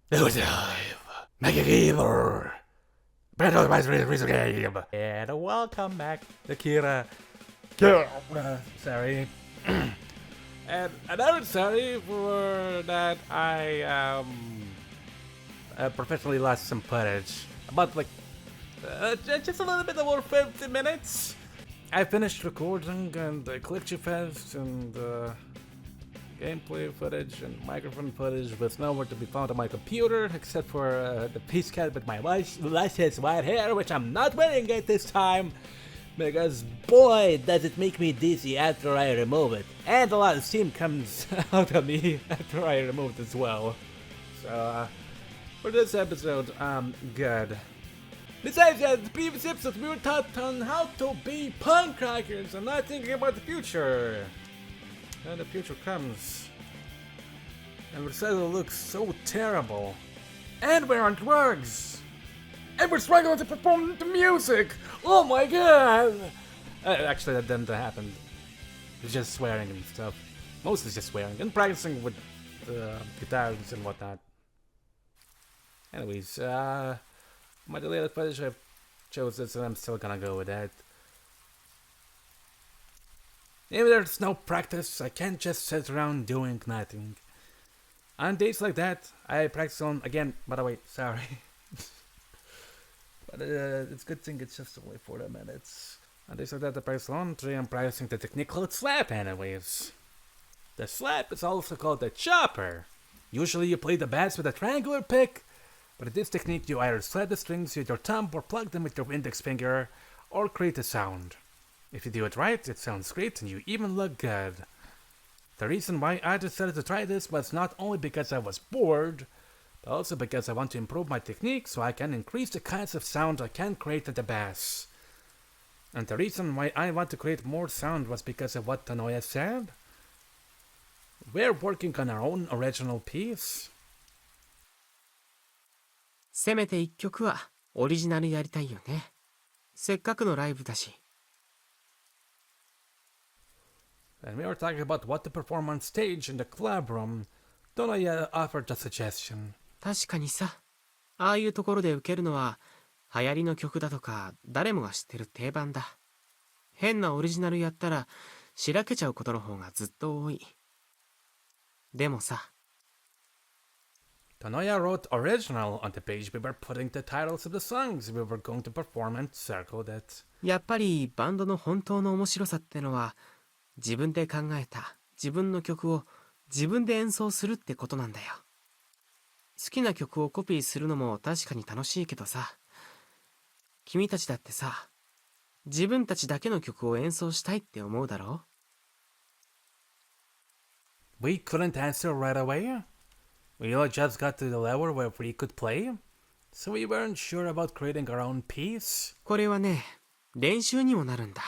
Make it evil. And welcome back, Akira. Sorry. And I'm sorry for that I professionally lost some footage. About just a little bit over 50 minutes. I finished recording and I clicked you fast and gameplay footage and microphone footage was nowhere to be found on my computer except for the piece cat with my luscious white hair, which I'm not wearing at this time because boy does it make me dizzy after I remove it, and a lot of steam comes out of me after I remove it as well. So for this episode, I'm good. Besides that, the previous episodes we were taught on how to be punk rockers and not thinking about the future. And the future comes. And we decided to look so terrible. And we're on drugs. And we're struggling to perform the music. Oh my god! Actually, that didn't happen. It's just swearing and stuff. Mostly just swearing and practicing with guitars and whatnot. Anyways, my deleted footage, I chose this and I'm still gonna go with that. If there's no practice, I can't just sit around doing nothing. On days like that, I practice on, again, by the way, sorry. But it's a good thing it's just only 40 minutes. On days like that, I practice laundry, I'm practicing the technique called slap anyways. The slap is also called the chopper. Usually you play the bass with a triangular pick, but in this technique you either slap the strings with your thumb or plug them with your index finger, or create a sound. If you do it right, it sounds great and you even look good. The reason why I decided to try this was not only because I was bored, but also because I want to improve my technique so I can increase the kinds of sound I can create at the bass. And the reason why I want to create more sound was because of what Tanoya said. We're working on our own original piece. せめて一曲はオリジナルやりたいよね。せっかくのライブだし。And we were talking about what to perform on stage in the club room. Tanoya offered a suggestion. 確かにさ、ああいうところで受けるのは流行りの曲だとか誰もが知ってる定番だ。変なオリジナルやったらしらけちゃうことの方がずっと多い。でもさ、Tanoya wrote original on the page we were putting the titles of the songs we were going to perform and circled it. やっぱりバンドの本当の面白さってのは自分で考えた自分の曲を自分で演奏するってことなんだよ。好きな曲をコピーするのも確かに楽しいけどさ、君たちだってさ、自分たちだけの曲を演奏したいって思うだろう？ We couldn't answer right away. We all just got to the level where we could play, so we weren't sure about creating our own piece. これはね、練習にもなるんだ。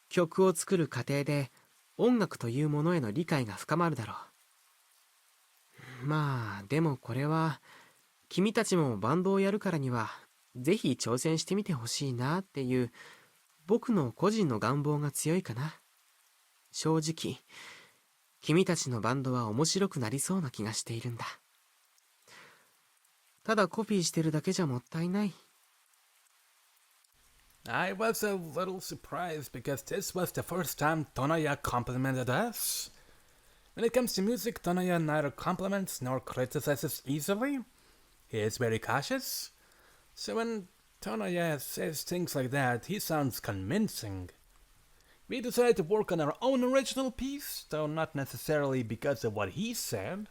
曲を作る過程で音楽というものへの理解が深まるだろう。まあでもこれは君たちもバンドをやるからにはぜひ挑戦してみてほしいなっていう僕の個人の願望が強いかな。正直君たちのバンドは面白くなりそうな気がしているんだ。ただコピーしてるだけじゃもったいない。I was a little surprised because this was the first time Tanoya complimented us. When it comes to music, Tanoya neither compliments nor criticizes easily. He is very cautious. So when Tanoya says things like that, he sounds convincing. We decided to work on our own original piece, though not necessarily because of what he said.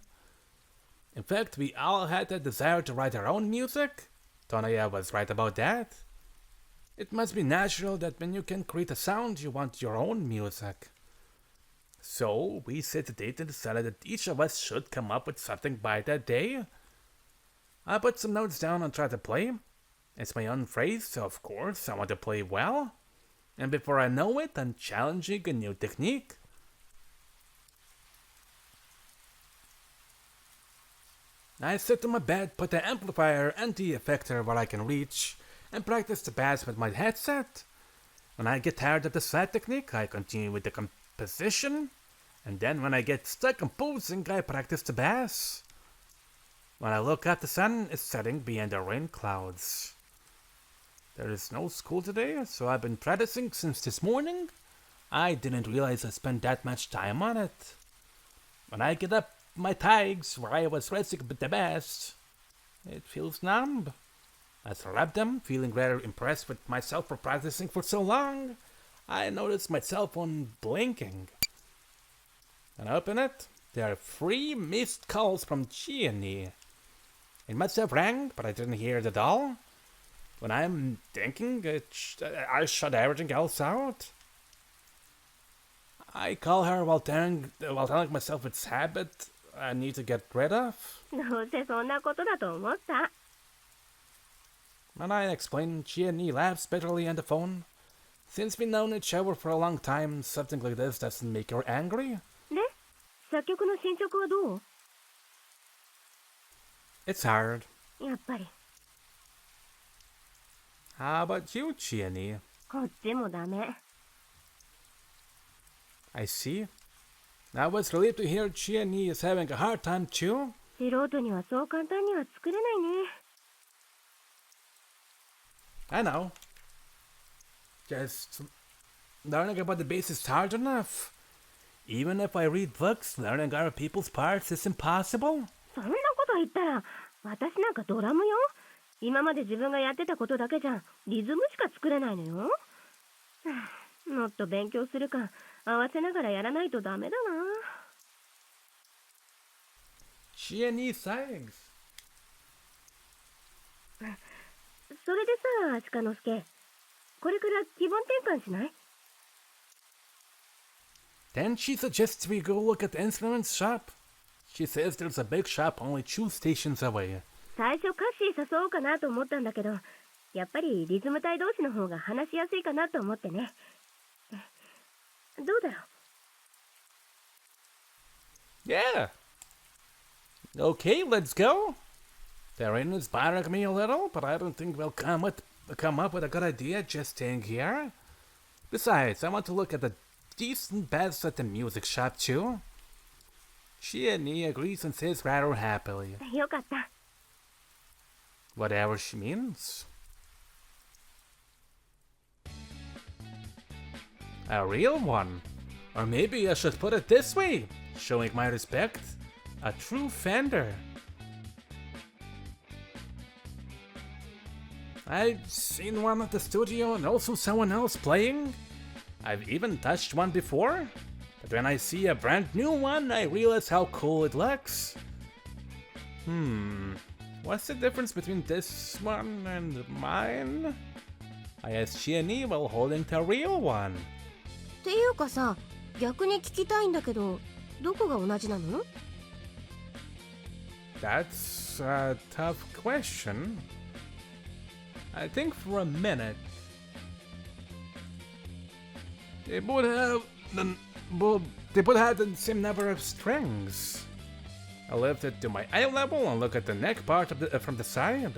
In fact, we all had the desire to write our own music. Tanoya was right about that. It must be natural that when you can create a sound, you want your own music. So, we set a date and decided that each of us should come up with something by that day. I put some notes down and tried to play. It's my own phrase, so of course I want to play well. And before I know it, I'm challenging a new technique. I sit on my bed, put the amplifier and the effector where I can reach, and practice the bass with my headset. When I get tired of the slap technique, I continue with the composition, and then when I get stuck composing, I practice the bass. When I look up, the sun is setting behind the rain clouds. There is no school today, so I've been practicing since this morning. I didn't realize I spent that much time on it. When I get up my tags where I was resting the best, it feels numb. As I wrap them, feeling rather impressed with myself for practicing for so long, I notice my cell phone blinking. When I open it, there are 3 missed calls from Gianni. It must have rang, but I didn't hear it at all. When I'm thinking, I shut everything else out. I call her while telling myself it's habit I need to get rid of. どうせそんなことだと思った。When I explain, Gianni laughs bitterly on the phone. Since we've known each other for a long time, something like this doesn't make her angry. で、作曲の進捗はどう？ It's hard. やっぱり。How about you, Gianni? こっちもダメ。I see. I was relieved to hear Gianni is having a hard time too. 素人にはそう簡単には作れないね。I know. Just learning about the bass is hard enough. Even if I read books, learning other people's parts is impossible. そんなこと言ったら、私なんかドラムよ。今まで自分がやってたことだけじゃリズムしか作れないのよ。もっと勉強するか、合わせながらやらないとダメだな。Gianni sings. それでさ、鹿之助、これから気分転換しない？ Then she suggests we go look at the instruments shop. She says there's a big shop only 2 stations away. 最初歌詞誘おうかなと思ったんだけど、やっぱりリズム隊同士の方が話しやすいかなと思ってね。どうだろう？ Yeah. Okay, let's go. The rain is bothering me a little, but I don't think we'll come up with a good idea just staying here. Besides, I want to look at the decent beds at the music shop too. Gianni agrees and says rather happily. よかった。Whatever she means. A real one. Or maybe I should put it this way, showing my respect. A true Fender. I've seen one at the studio and also someone else playing. I've even touched one before. But when I see a brand new one, I realize how cool it looks. What's the difference between this one and mine? I asked Gianni while holding the real one. っていうかさ、逆に聞きたいんだけど、どこが同じなの？ That's a tough question. I think for a minute. They both have the same number of strings. I lift it to my eye level and look at the neck part from the side.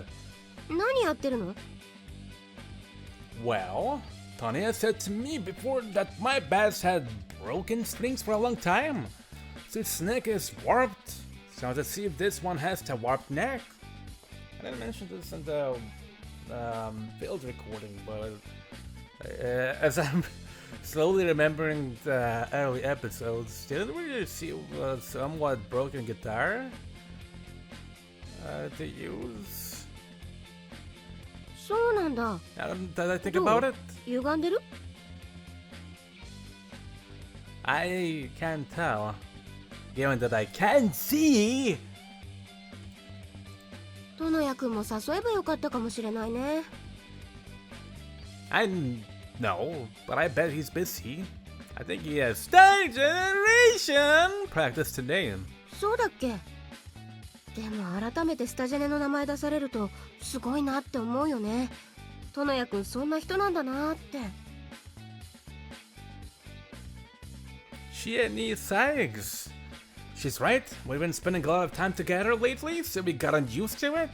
何やってるの？ Well, Tonya said to me before that my bass had broken strings for a long time, so its neck is warped. So let's see if this one has the warped neck. I didn't mention this in the field recording, but as I'm slowly remembering the early episodes, didn't really see a somewhat broken guitar to use. そうなんだ。Did I think about it? 歪んでる？ I can't tell. Given that I can't see. トノヤ君も誘えばよかったかもしれないね。I know, but I bet he's busy. I think he has Star Generation practice today. そうだっけ？でも改めてスタジャネの名前出されるとすごいなって思うよね。トノヤ君そんな人なんだなって。Gianni Sykes. She's right. We've been spending a lot of time together lately, so we gotten used to it.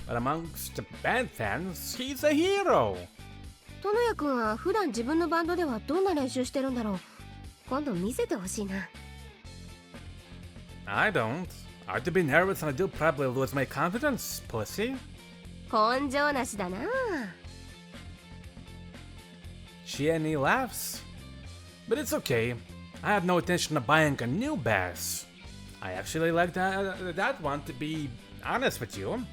But amongst the band fans, he's a hero. トノヤ君は普段自分のバンドではどんな練習してるんだろう。今度見せてほしいな。I don't. Hard to be nervous and I do probably lose my confidence, pussy. 根性なしだな。Chiani laughs. But it's okay. I have no intention of buying a new bass. I actually like that one, to be honest with you.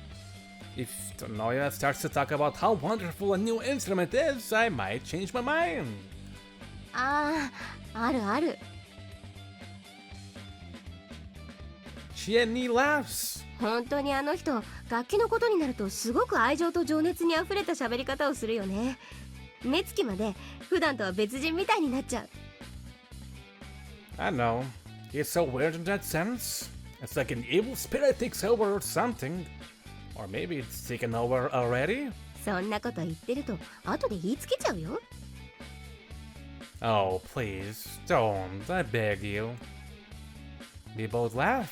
If Tonoya starts to talk about how wonderful a new instrument is, I might change my mind. ああ、あるある。Chiani laughs. 本当にあの人、楽器のことになるとすごく愛情と情熱にあふれた喋り方をするよね。目つきまで普段とは別人みたいになっちゃう。I know. He's so weird in that sense. It's like an evil spirit takes over or something. Or maybe it's taken over already? そんなこと言ってると後で言いつけちゃうよ。Oh, please, don't. I beg you. We both laugh.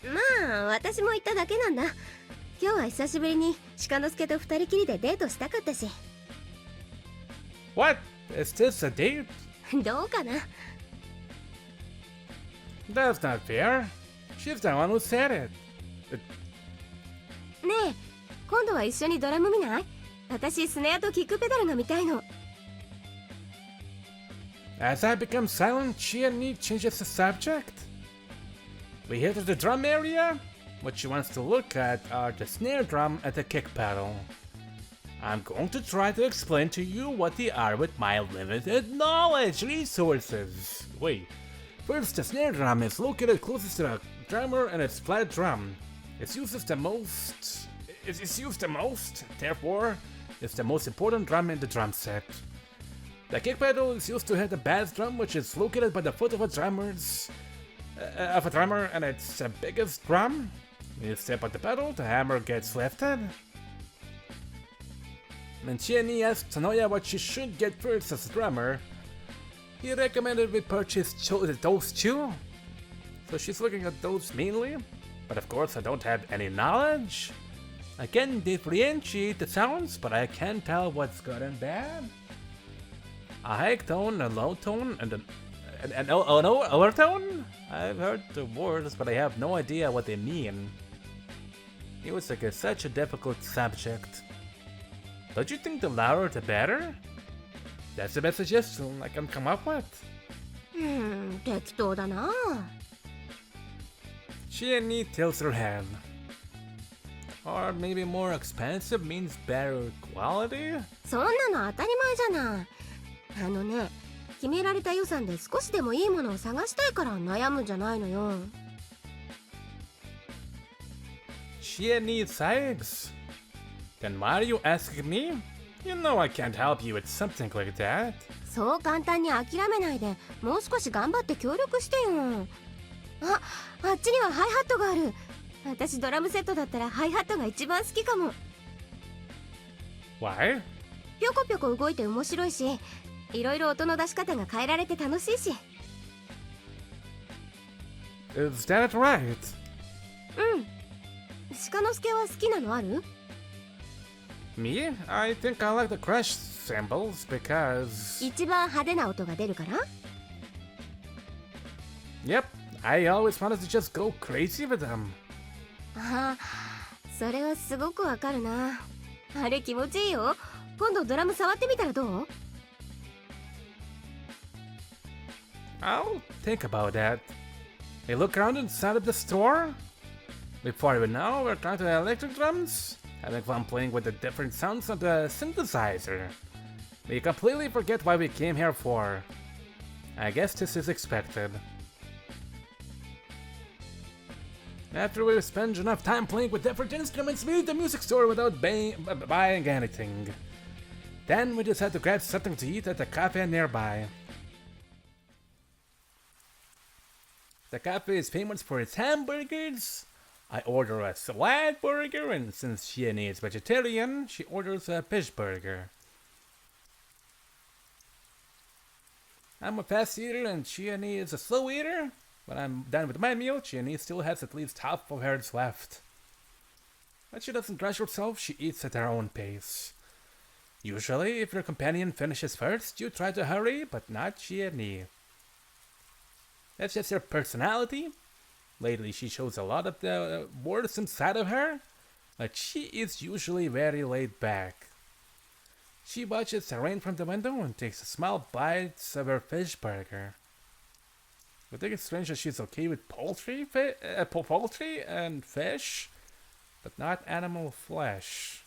まあ私も言っただけなんだ。今日は久しぶりに鹿之助と二人きりでデートしたかったし。What? Is this a date? どうかな。That's not fair. She's the one who said it. ねえ、今度は一緒にドラム見ない？私スネアとキックペダルが見たいの。As I become silent, Chiani changes the subject. We head to the drum area. What she wants to look at are the snare drum and the kick pedal. I'm going to try to explain to you what they are with my limited knowledge resources. Wait, first the snare drum is located closest to the drummer and it's flat drum. It's used the most, therefore, it's the most important drum in the drum set. The kick pedal is used to hit the bass drum, which is located by the foot of a drummer, and it's the biggest drum. When you step on the pedal, the hammer gets lifted. When Chiani asked Tonoya what she should get first as a drummer, he recommended we purchase those two. So she's looking at those mainly, but of course I don't have any knowledge. I can differentiate the sounds, but I can't tell what's good and bad. A high tone, a low tone, and an overtone? I've heard the words, but I have no idea what they mean. It was like such a difficult subject. Don't you think the louder the better? That's the best suggestion I can come up with. 適当だな。Chiani tilts her head. Or maybe more expensive means better quality? そんなの当たり前じゃない。あのね、決められた予算で少しでもいいものを探したいから悩むんじゃないのよ。Chiani sighs. Then why are you asking me? You know I can't help you with something like that. そう簡単に諦めないで、もう少し頑張って協力してよ。あっちにはハイハットがある。私ドラムセットだったらハイハットが一番好きかも。Why? ぴょこぴょこ動いて面白いし、いろいろ音の出し方が変えられて楽しいし。Is that right? うん。鹿之助は好きなのある？ Me? I think I like the crash cymbals because... 一番派手な音が出るから？ Yep, I always wanted to just go crazy with them. ああ、それはすごくわかるな。あれ気持ちいいよ。今度ドラム触ってみたらどう？ I'll think about that. Hey, look around inside of the store. Before we know, we're trying to electric drums, having fun playing with the different sounds of the synthesizer. We completely forget why we came here for. I guess this is expected. After we spend enough time playing with different instruments, we leave the music store without buying anything. Then we decide to grab something to eat at the cafe nearby. The cafe is famous for its hamburgers. I order a salad burger, and since Chiani is vegetarian, she orders a fish burger. I'm a fast eater and Chiani is a slow eater. When I'm done with my meal, Chiani still has at least half of hers left. But she doesn't rush herself, she eats at her own pace. Usually, if your companion finishes first, you try to hurry, but not Chiani. That's just her personality. Lately, she shows a lot of the worst inside of her, but she is usually very laid back. She watches the rain from the window and takes small bites of her fish burger. I think it's strange that she's okay with poultry and fish, but not animal flesh.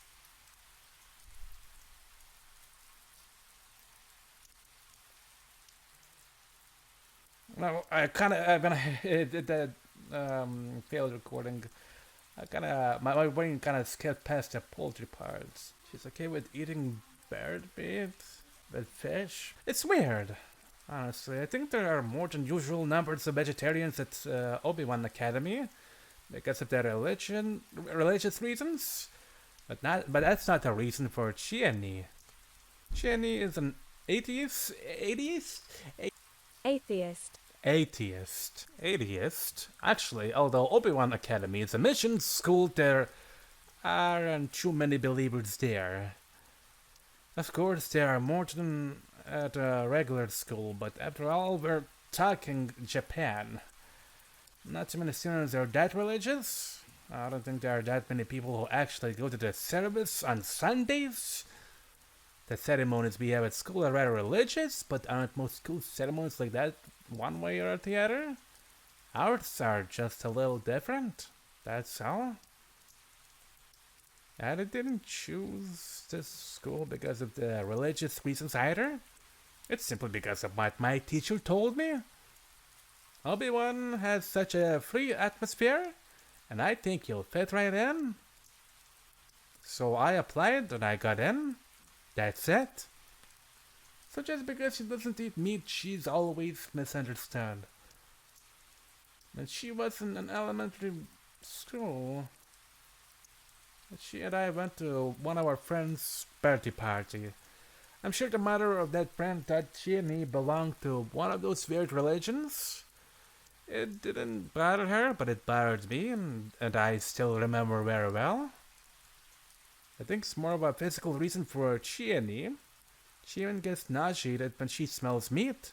No, I kind of when I did that failed recording, my brain kind of skipped past the poultry parts. She's okay with eating bird meat, with fish. It's weird, honestly. I think there are more than usual numbers of vegetarians at Obi-Wan Academy because of their religious reasons, but that's not the reason for Chiani. Chiani is an atheist. Atheist. Actually, although Obi-Wan Academy is a mission school, there aren't too many believers there. Of course, there are more than at a regular school, but after all, we're talking Japan. Not too many students are that religious. I don't think there are that many people who actually go to the service on Sundays. The ceremonies we have at school are rather religious, but aren't most school ceremonies like that one way or the other? Ours are just a little different, that's all. And I didn't choose this school because of the religious reasons either. It's simply because of what my teacher told me. Obi-Wan has such a free atmosphere, and I think you'll fit right in. So I applied and I got in. That's it. So just because she doesn't eat meat, she's always misunderstood. And she was in an elementary school. She and I went to one of our friends' birthday party. I'm sure the mother of that friend thought she and he belonged to one of those weird religions. It didn't bother her, but it bothered me, and I still remember very well. I think it's more of a physical reason for Chiani. She even gets nauseated when she smells meat.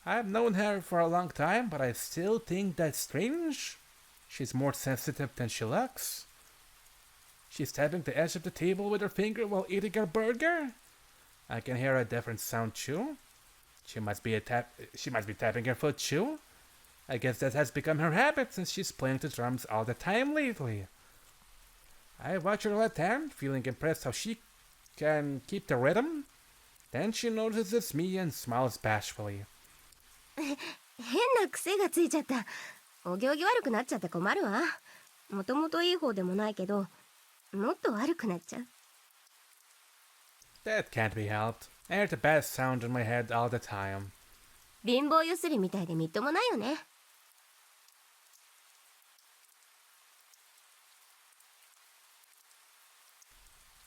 I've known her for a long time, but I still think that's strange. She's more sensitive than she looks. She's tapping the edge of the table with her finger while eating her burger. I can hear a different sound too. She must be tapping her foot too. I guess that has become her habit since she's playing the drums all the time lately. I watch her left hand, feeling impressed how she can keep the rhythm. Then she notices me and smiles bashfully. 変な癖がついちゃった。お行儀悪くなっちゃって困るわ。もともといい方でもないけど、もっと悪くなっちゃう。That can't be helped. I hear the bad sound in my head all the time. 貧乏ゆすりみたいでみっともないよね。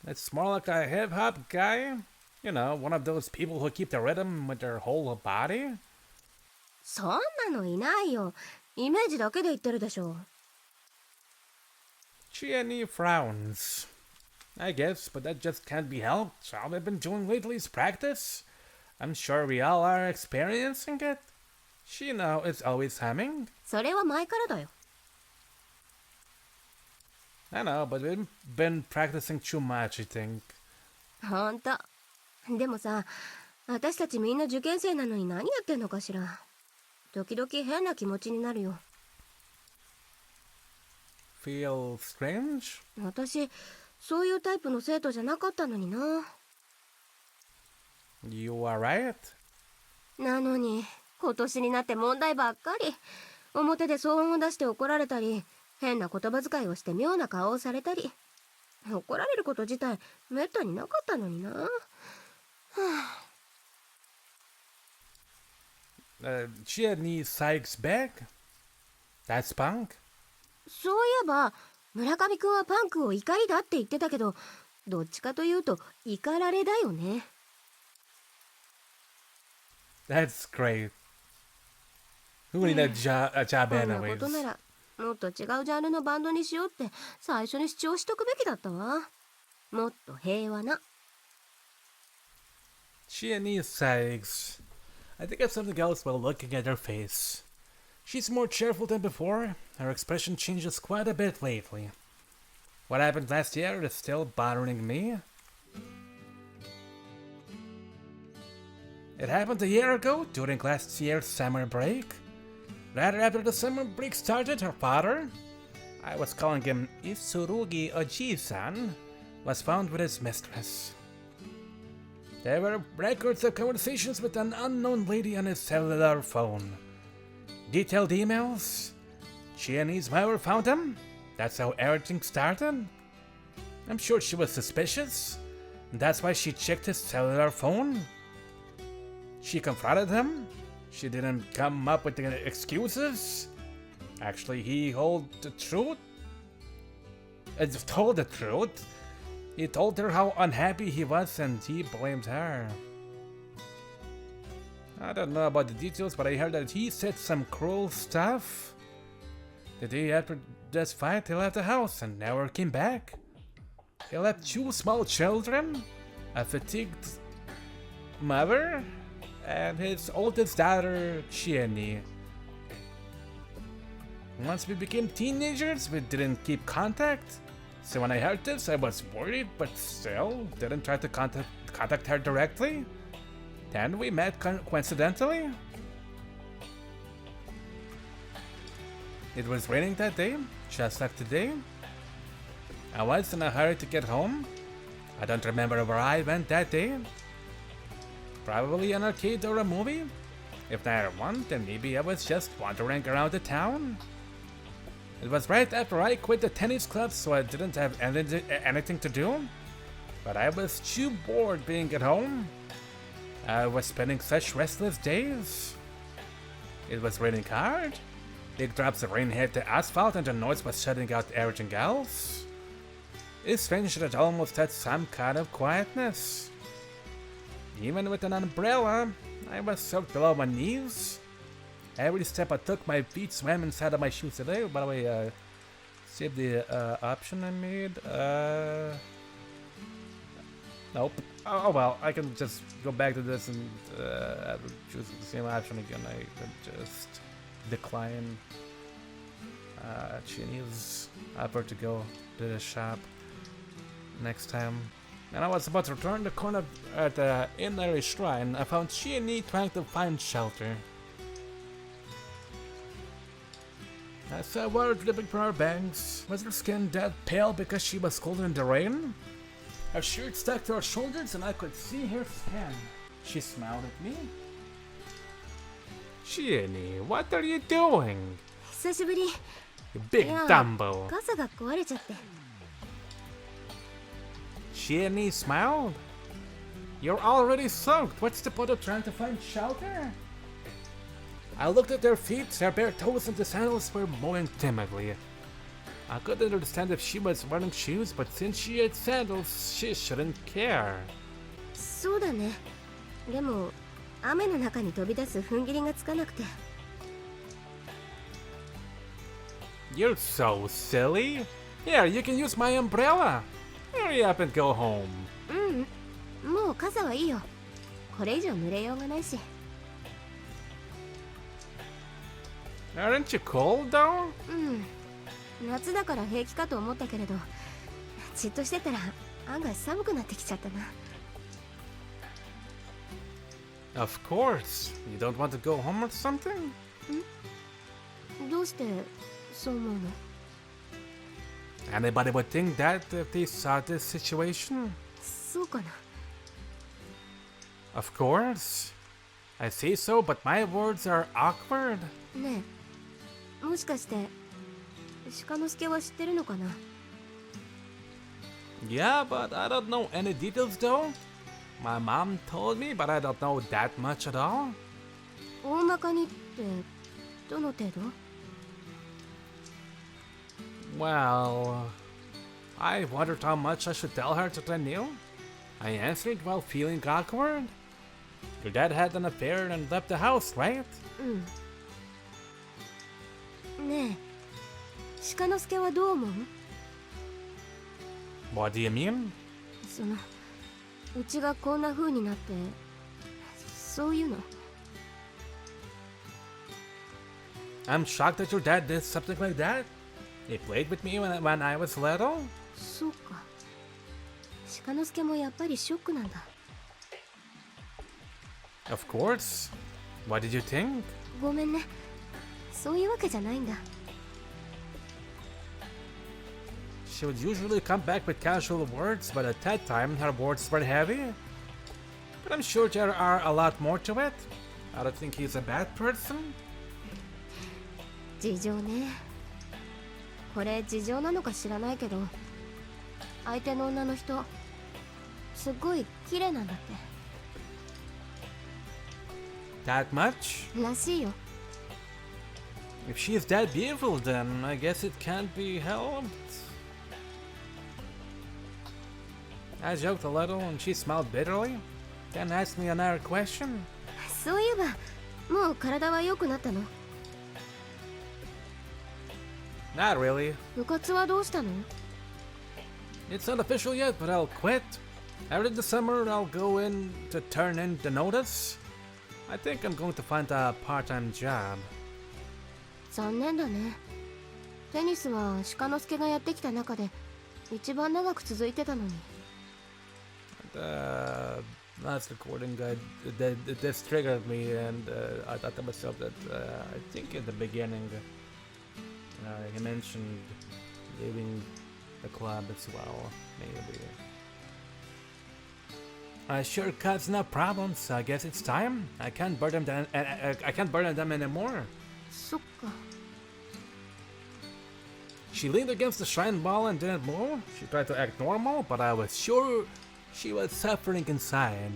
It's more like a hip-hop guy. You know, one of those people who keep the rhythm with their whole body. そんなのいないよ。イメージだけで言ってるでしょ。Chiani frowns. I guess, but that just can't be helped. All I've been doing lately is practice. I'm sure we all are experiencing it. She now is always humming. それは前からだよ。I know, but we've been practicing too much, I think. ほんと。でもさ、私たちみんな受験生なのに何やってんのかしら。時々変な気持ちになるよ。Feel strange? 私、そういうタイプの生徒じゃなかったのにな。You are right. なのに、今年になって問題ばっかり。表で騒音を出して怒られたり、変な言葉遣いをして妙な顔をされたり。怒られること自体めったになかったのにな。Chiani Sykes back? That's punk? そういえば村上くんはパンクを怒りだって言ってたけど、どっちかというと怒られだよね。That's great. Who need a job こんなこ anyways? とならもっと違うジャンルのバンドにしようって最初に主張しとくべきだったわ。もっと平和な。Chiani Sykes. I think of something else while looking at her face. She's more cheerful than before. Her expression changes quite a bit lately. What happened last year is still bothering me. It happened a year ago during last year's summer break. Right after the summer break started, her father, I was calling him Isurugi Oji-san, was found with his mistress. There were records of conversations with an unknown lady on his cellular phone. Detailed emails. She and his mother found him. That's how everything started. I'm sure she was suspicious. That's why she checked his cellular phone. She confronted him. She didn't come up with any excuses. Actually, he told the truth. He told her how unhappy he was and he blamed her. I don't know about the details, but I heard that he said some cruel stuff. The day after this fight, he left the house and never came back. He left 2 small children, a fatigued mother, and his oldest daughter, Chieni. Once we became teenagers, we didn't keep contact. So when I heard this, I was worried, but still didn't try to contact her directly. Then we met coincidentally. It was raining that day, just like today. I was in a hurry to get home. I don't remember where I went that day. Probably an arcade or a movie. If neither one, then maybe I was just wandering around the town. It was right after I quit the tennis club, so I didn't have anything to do. But I was too bored being at home. I was spending such restless days. It was raining hard. Big drops of rain hit the asphalt and the noise was shutting out everything else. It's strange that it almost had some kind of quietness. Even with an umbrella, I was soaked below my knees. Every step I took, my feet swam inside of my shoes today. By the way, save the option I made. Nope. Oh well, I can just go back to this and choose the same option again. I can just decline Chini's offer to go to the shop next time. And I was about to return the corner at the Inari Shrine. I found Chini trying to find shelter. I saw water dripping from her bangs. Was her skin dead pale because she was cold in the rain? Her shirt stuck to her shoulders and I could see her skin. She smiled at me. Chini, what are you doing? 久しぶり。 You big Dumbo. 傘が壊れちゃって。 Chini smiled. You're already soaked. What's the point of trying to find shelter? I looked at their feet. Their bare toes and the sandals were moving timidly. I couldn't understand if she was wearing shoes, but since she had sandals, she shouldn't care. そうだね。でも雨の中に飛び出す踏ん切りがつかなくて。 You're so silly. Here, you can use my umbrella. Hurry up and go home. うん。もう傘はいいよ。これ以上濡れようがないし。 Aren't you cold though? うん。夏だから平気かと思ったけれど、じっとしてたら案外寒くなってきちゃったな。 Of course. You don't want to go home or something? どうしてそう思うの？ Anybody would think that if they saw this situation? そうかな。 Of course. I say so, but my words are awkward. ねえ、もしかして鹿之助は知ってるのかな？ Yeah, but I don't know any details though. My mom told me, but I don't know that much at all. 大まかにってどの程度？ Well, I wondered how much I should tell her that I knew. I answered while feeling awkward. Your dad had an affair and left the house, right? うん。ねえ、鹿之助はどう思う？ What do you mean? その、うちがこんな風になって、そういうの。I'm shocked that your dad did something like that. He played with me when I was little. そうか。鹿之助もやっぱりショックなんだ。Of course. What did you think? ごめんね。そういうわけじゃないんだ。She would usually come back with casual words, but at that time her words were heavy. But I'm sure there are a lot more to it. I don't think he's a bad person. 事情ね。これ事情なのか知らないけど、相手の女の人、すっごい綺麗なんだって。That much? らしいよ。If she's that beautiful, then I guess it can't be helped. I joked a little and she smiled bitterly, then asked me another question. そういえば、もう体は良くなったの？ Not really. 部活はどうしたの？ It's not official yet, but I'll quit. After the summer, I'll go in to turn in the notice. I think I'm going to find a part-time job. 残念だね。テニスは鹿之助がやってきた中で一番長く続いてたのに。Last recording, this triggered me, and I thought to myself that I think in the beginning he mentioned leaving the club as well, maybe. Shortcuts, no problem. So I guess it's time. I can't burden them. I can't burden them anymore. そっか。 She leaned against the shrine wall and didn't move. She tried to act normal, but I was sure she was suffering inside.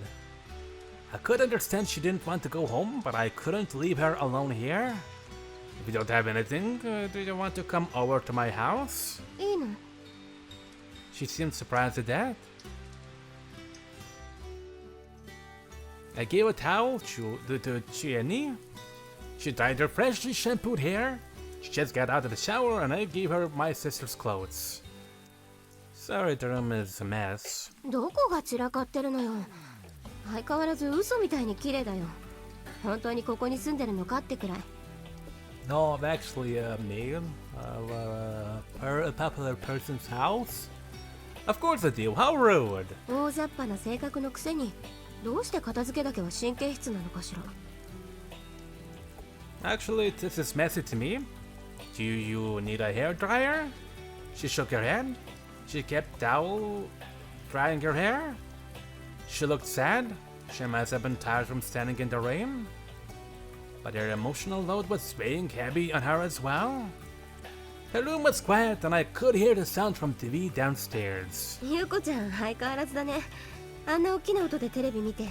I could understand she didn't want to go home, but I couldn't leave her alone here. If you don't have anything, do you want to come over to my house? いいの？ She seemed surprised at that. I gave a towel to Chieni. She dyed her freshly shampooed hair. She just got out of the shower and I gave her my sister's clothes. Sorry, the room is a mess. どこが散らかってるのよ。相変わらず嘘みたいに綺麗だよ。本当にここに住んでるのかってくらい。No, I'm actually a maid of a popular person's house. Of course I do. How rude. 大雑把な性格のくせに、どうして片付けだけは神経質なのかしら。Actually, this is messy to me. Do you need a hair dryer? She shook her head. She kept towel drying her hair. She looked sad. She must have been tired from standing in the rain. But her emotional load was weighing heavy on her as well. Her room was quiet and I could hear the sound from TV downstairs. ゆうこちゃん、相変わらずだね。あんな大きな音でテレビ見て。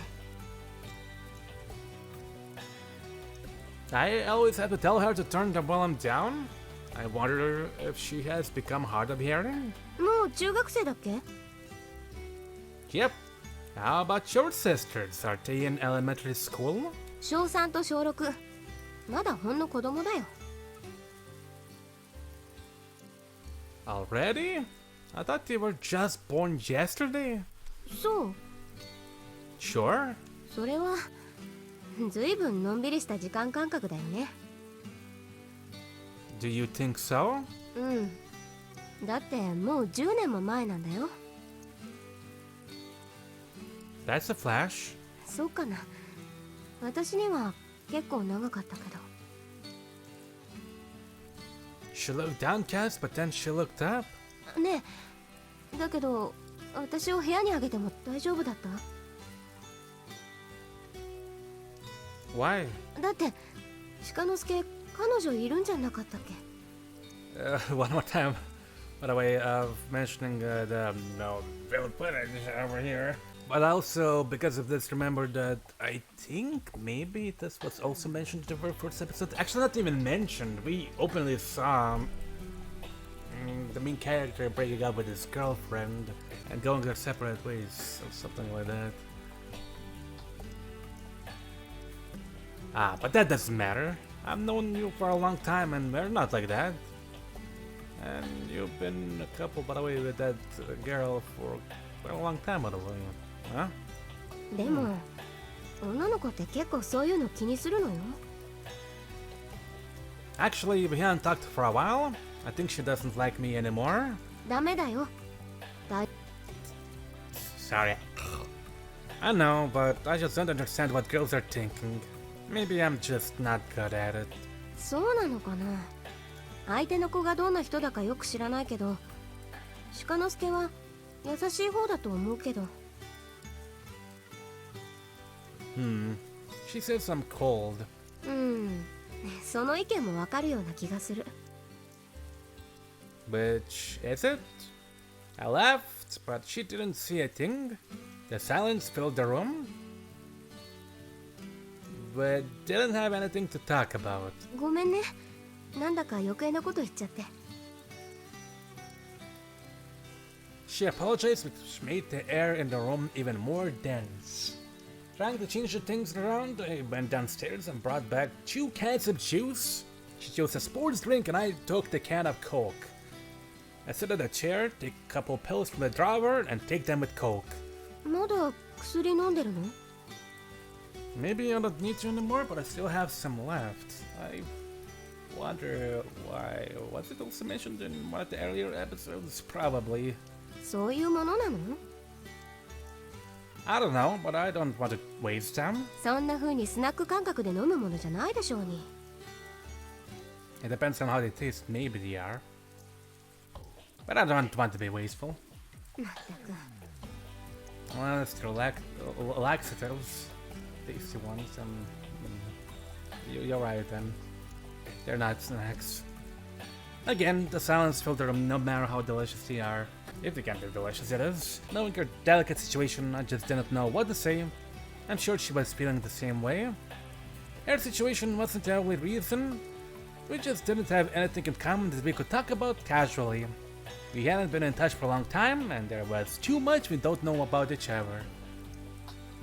I always have to tell her to turn the volume down. I wonder if she has become hard of hearing. もう中学生だっけ？ Yep. How about your sisters? Are they in elementary school? 小3と小6。まだほんの子供だよ。Already? I thought they were just born yesterday. そう。 Sure. それはずいぶんのんびりした時間感覚だよね。 Do you think so? うん。だってもう10年も前なんだよ。 That's a flash. そうかな。私には結構長かったけど。 She looked downcast, but then she looked up. ねえ、だけど私を部屋にあげても大丈夫だった？ Why? だって鹿之助、彼女いるんじゃなかったっけ？ One more time. By the way, mentioning the villain footage over here. But also, because of this, remember that I think maybe this was also mentioned in the very first episode. Actually, not even mentioned. We openly saw the main character breaking up with his girlfriend and going their separate ways, or something like that. But that doesn't matter. I've known you for a long time and we're not like that. And you've been a couple, by the way, with that girl for a long time, by the way. Huh? でも、女の子って結構そういうの気にするのよ。Actually, we haven't talked for a while. I think she doesn't like me anymore. ダメだよ。Sorry. I know, but I just don't understand what girls are thinking. Maybe I'm just not good at it. そうなのかな。相手の子がどんな人だかよく知らないけど、鹿之助は優しい方だと思うけど。She says I'm cold. その意見もわかるような気がする。Which is it? I left, but she didn't see a thing. The silence filled the room, but didn't have anything to talk about. ごめんね。なんだか余計なこと言っちゃって。She apologized, which made the air in the room even more dense. Trying to change the things around, I went downstairs and brought back 2 cans of juice. She chose a sports drink and I took the can of Coke. I sit at a chair, take a couple pills from the drawer, and take them with Coke. まだ薬飲んでるの？ Maybe I don't need to anymore, but I still have some left. I wonder why. Was it also mentioned in one of the earlier episodes? Probably. そういうものなの？ I don't know, but I don't want to waste them. そんな風にスナック感覚で飲むものじゃないでしょうに。It depends on how they taste. Maybe they are. But I don't want to be wasteful. まったく。 Well, it's the laxatives. Tasty ones. You're right then. They're not snacks. Again, the silence filled the room no matter how delicious they are. If they can be delicious, it is. Knowing her delicate situation, I just didn't know what to say. I'm sure she was feeling the same way. Her situation wasn't the only reason. We just didn't have anything in common that we could talk about casually. We hadn't been in touch for a long time, and there was too much we don't know about each other.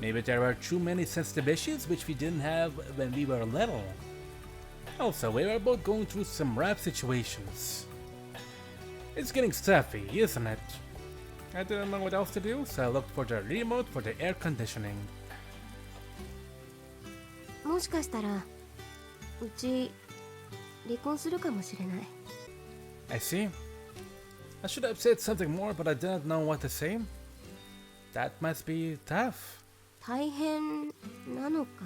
Maybe there were too many sensitive issues which we didn't have when we were little. Also, we were both going through some rough situations. It's getting stuffy, isn't it? I didn't know what else to do, so I looked for the remote for the air conditioning. もしかしたらうち離婚するかもしれない。 I see. I should have said something more, but I didn't know what to say. That must be tough. 大変なのか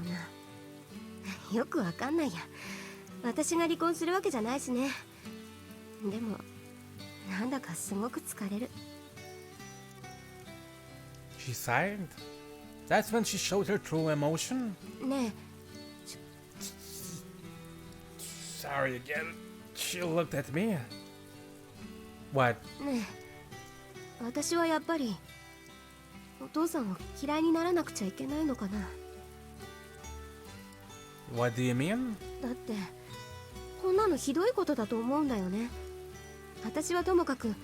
な。よくわかんないや。私が離婚するわけじゃないしね。でもなんだかすごく疲れる。 She sighed. That's when she showed her true emotion. ね Sorry again. She looked at me. What? え、ねえ、私はやっぱりお父さんを嫌いにならなくちゃいけないのかな。 What do you mean? だってこんなのひどいことだと思うんだよね。私はともかく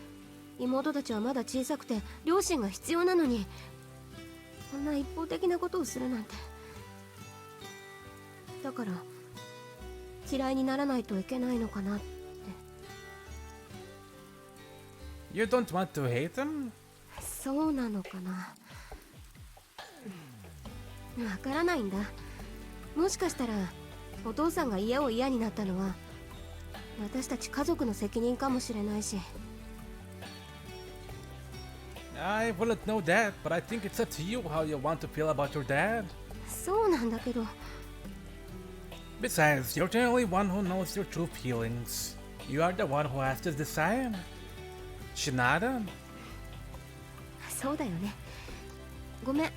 妹たちはまだ小さくて両親が必要なのに、こんな一方的なことをするなんて。だから嫌いにならないといけないのかなって。 You don't want to hate him? そうなのかな。わからないんだ。もしかしたらお父さんが家を嫌になったのは私たち家族の責任かもしれないし。 I wouldn't know that, but I think it's up to you how you want to feel about your dad. そうなんだけど。 Besides, you're the only one who knows your true feelings. You are the one who has to decide. Shinada? そうだよね。ごめん、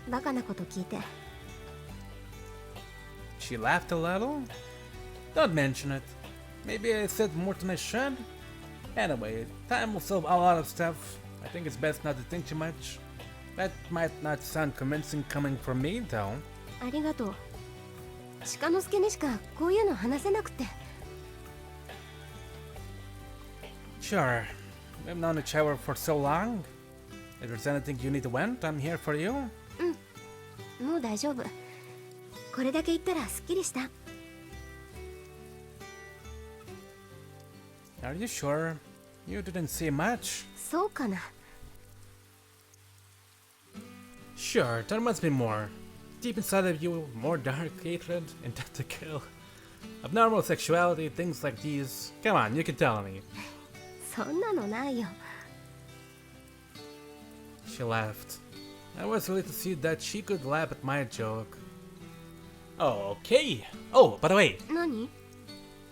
バカなこと聞いて。 She laughed a little. Don't mention it. Maybe I said more than I should. Anyway, time will solve a lot of stuff. I think it's best not to think too much. That might not sound convincing coming from me, though. ありがとう。鹿之助にしかこういうの話せなくて。 Sure. We've known each other for so long. If there's anything you need to vent, I'm here for you. もう大丈夫。これだけ言ったらすっきりした。 Are you sure? You didn't say much. そうかな。 Sure, there must be more. Deep inside of you, more dark hatred, intent to kill. Abnormal sexuality, things like these. Come on, you can tell me. そんなのないよ。 She laughed. I was relieved to see that she could laugh at my joke. Oh, okay. Oh, by the way, 何？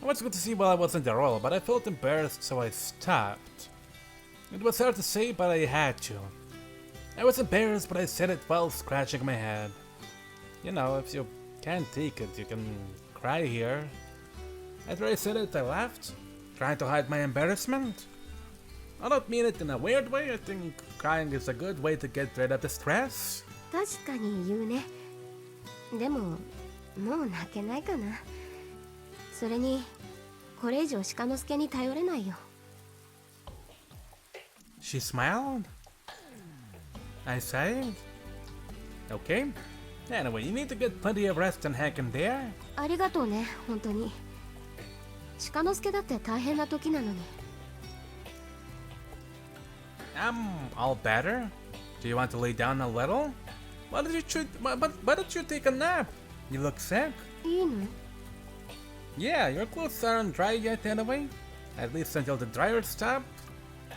I was good to see while I was in the roll, but I felt embarrassed, so I stopped. It was hard to say, but I had to. I was embarrassed, but I said it while scratching my head. You know, if you can't take it, you can cry here. After I said it, I laughed, trying to hide my embarrassment. I don't mean it in a weird way. I think crying is a good way to get rid of the stress. 確かに言うね。でも、もう泣けないかな。それに、これ以上鹿之助に頼れないよ。She smiled. I sighed. Okay. Anyway, you need to get plenty of rest and hang in there. ありがとうね、本当に。鹿之助だって大変な時なのに。I'm all better. Do you want to lay down a little? Why don't you take a nap? You look sick. いいの？ Yeah, your clothes aren't dry yet anyway. At least until the dryer stops.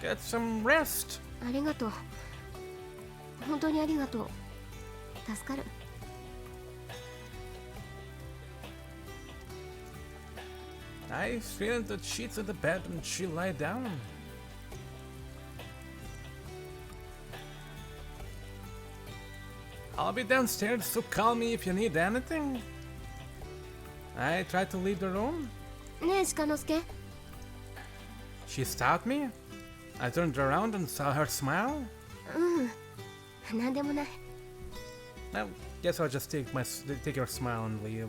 Get some rest. ありがとう。本当にありがとう。助かる。I straightened the sheets of the bed and she lay down. I'll be downstairs, so call me if you need anything. I tried to leave the room. ねえ、鹿之助。 She stopped me. I turned around and saw her smile. うん。なんでもない。 I guess I'll just take your smile and leave.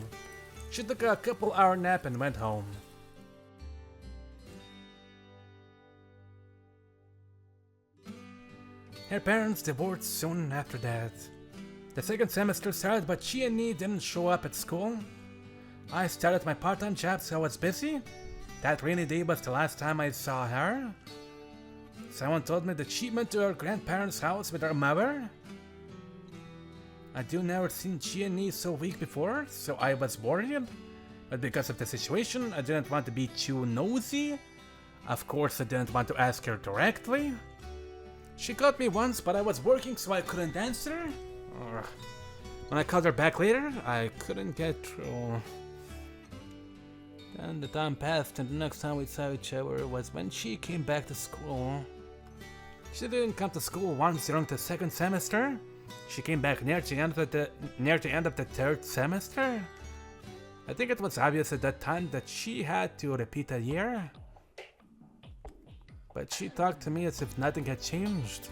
She took a couple-hour nap and went home. Her parents divorced soon after that. The second semester started, but she and me didn't show up at school. I started my part-time job, so I was busy. That rainy day was the last time I saw her. Someone told me that she went to her grandparents' house with her mother. I'd never seen Chiani so weak before, so I was worried. But because of the situation, I didn't want to be too nosy. Of course, I didn't want to ask her directly. She called me once, but I was working, so I couldn't answer. Ugh. When I called her back later, I couldn't get through. Then the time passed, and the next time we saw each other was when she came back to school. She didn't come to school once during the second semester. She came back near the end of the third semester. I think it was obvious at that time that she had to repeat a year. But she talked to me as if nothing had changed.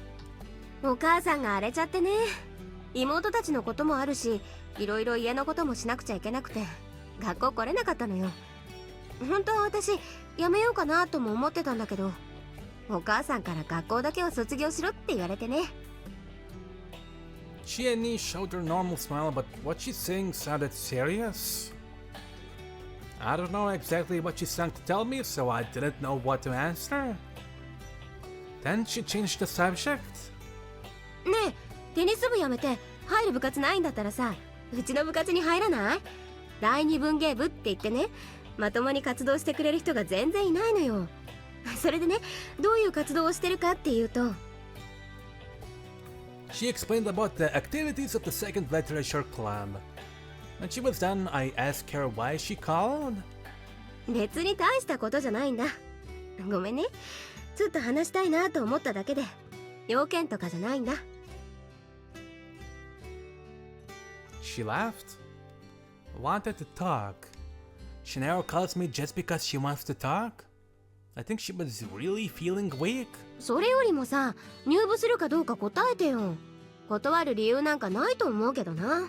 お母さんが荒れちゃってね。妹たちのこともあるし、いろいろ家のこともしなくちゃいけなくて、学校来れなかったのよ。本当は私、やめようかなとも思ってたんだけど、お母さんから学校だけは卒業しろって言われてね。She and me showed her normal smile, but what she's saying sounded serious. I don't know exactly what she's trying to tell me, so I didn't know what to answer. Then she changed the subject. ねえ、テニス部やめて入る部活ないんだったらさ、うちの部活に入らない？第二文芸部って言ってね、まともに活動してくれる人が全然いないのよ。それでね、どういう活動をしてるかっていうと、She explained about the activities of the second literature club. When she was done, I asked her why she called. 別に大したことじゃないんだ。ごめんね。ちょっと話したいなと思っただけで、要件とかじゃないんだ。She laughed. Wanted to talk. She never calls me just because she wants to talk. I think she was really feeling weak. それよりもさ、入部するかどうか答えてよ。断る理由なんかないと思うけどな。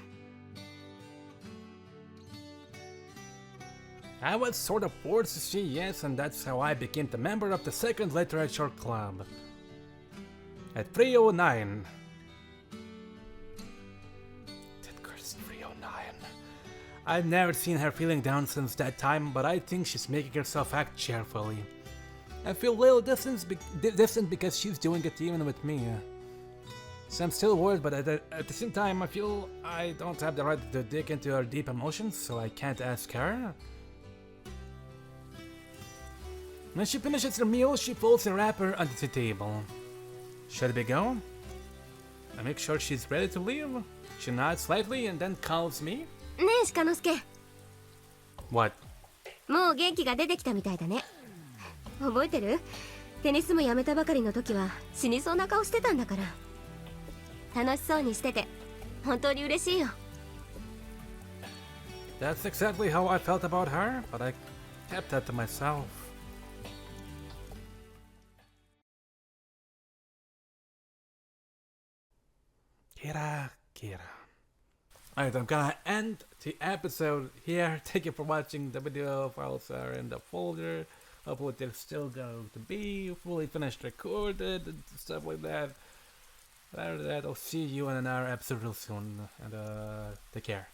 I was sort of forced to say yes, and that's how I became the member of the second literature club. At 309. That girl's 309. I've never seen her feeling down since that time, but I think she's making herself act cheerfully. I feel a little distant because she's doing it even with me. So I'm still worried, but at the same time, I feel I don't have the right to dig into her deep emotions, so I can't ask her. When she finishes her meal, she folds the wrapper under the table. Should we go? I make sure she's ready to leave. She nods slightly and then calls me. ねえ鹿之助、 What? もう元気が出てきたみたいだね。覚えてる？テニス部辞めたばかりの時は死にそうな顔してたんだから。楽しそうにしてて本当に嬉しいよ。 That's exactly how I felt about her, but I kept that to myself. Kira. Alright, I'm gonna end the episode here. Thank you for watching the video. Files are in the folder. Hopefully they're still going to be fully finished recorded and stuff like that. After that, I'll see you in another episode real soon. And take care.